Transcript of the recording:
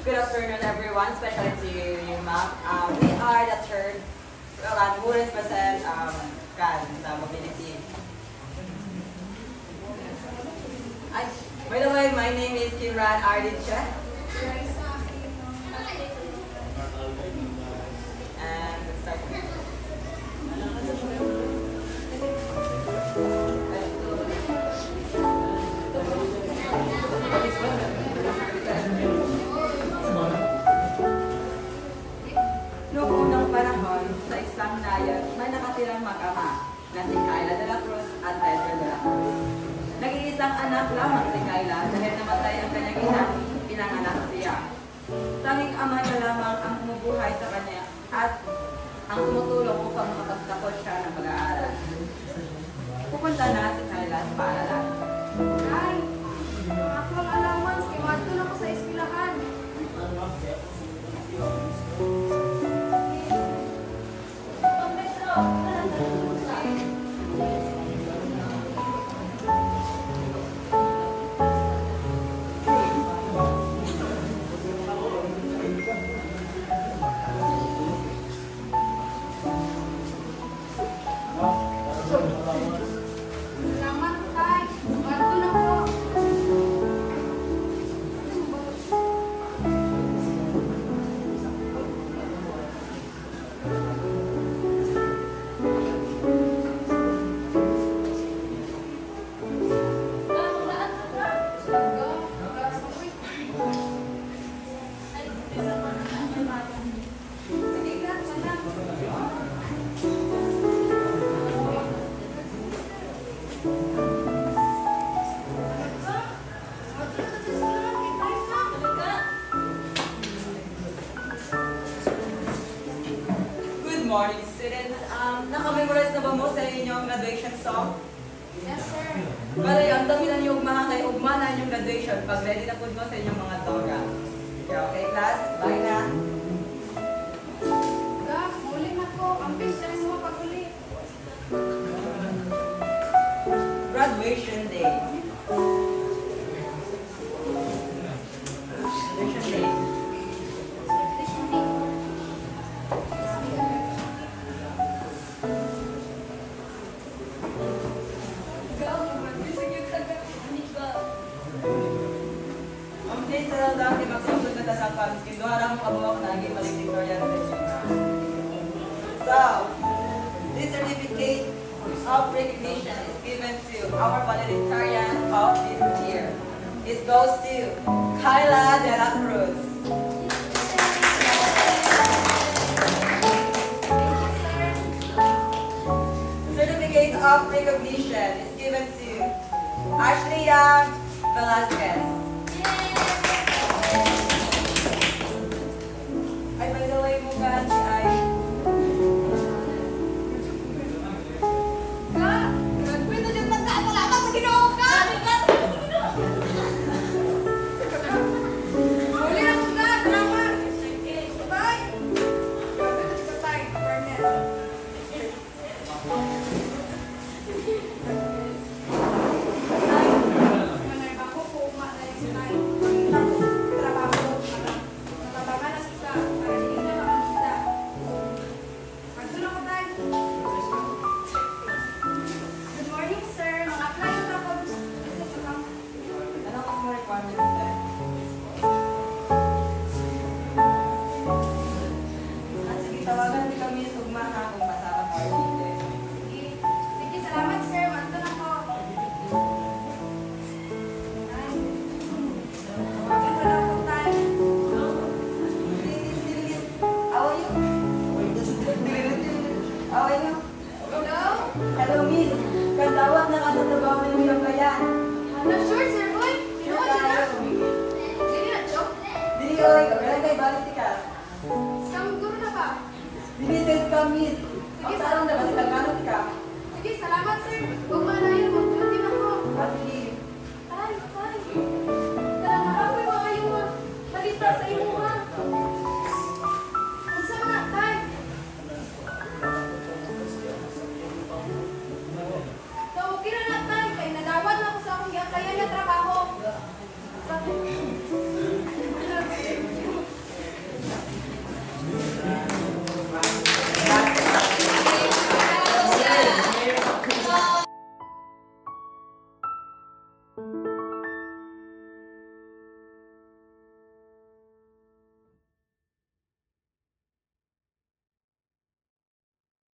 Good afternoon, everyone, especially to you, ma'am. We are the third, who represent sa mobility. By the way, my name is Kinran Arditche. And let's start. Noong unang panahon, sa isang nayon, may nakatirang mag-ama na si Kyla de la Cruz at Pedro de la Cruz. Nag-iisang anak lamang si Kyla dahil namatay ang kanyang ina, pinanganak siya. Tanging ama niya lamang ang bumubuhay sa kanya at ang tumutulong upang makapagtapos siya ng pag-aaral. Pupunta na si Kyla sa paaralan. Ay, ako ang alaman, iwadto na ko sa eskwelahan. Good morning, students. Naka-memorize na ba mo sa inyong graduation song? Yes, sir. Balay, ang dami na niyong mga kay ugma na inyong graduation pag ready na po mo sa inyong mga tonga. Okay, class? Bye na. Ga, muli na ko. Ang pisa rin mo pag-uli. Graduation day. Graduation day. Please settle down kay magsugod na ta sa pams. Kinduharang mo kabuwak na aging valedictorian session. So, this certificate of recognition is given to our valedictorian of this year. It goes to Kyla de la Cruz. Certificate of recognition is given to Ashley Velasquez. Ay, by the way, mukha si Ay. Ga, graduate na dyan magkakalaman sa Ginoo ka! Muli na ko ga, salamat! Bye! Graduate na dyan tayo, fairness. Manay ba ko po, umatay si Nay. Trabaho, natabangan na sisa, para hindi na makakita. Magtulong ko tayo. Good morning, sir. Mag-apply ko na ako. Ano ang mga requirements there? Sige, tawagan din kami sa ugma ha kung pasama ka or hindi. Sige, salamat, sir. Magtulong ko. Ay. Tawagan ko na ako tayo. How are you? How are you? Hello? Hello, miss. Kandawat na ka sa trabaho ng iyong kayan. Ano, sure, sir? Uy, sino ka dyan? Sige na, joke. Dili, oy.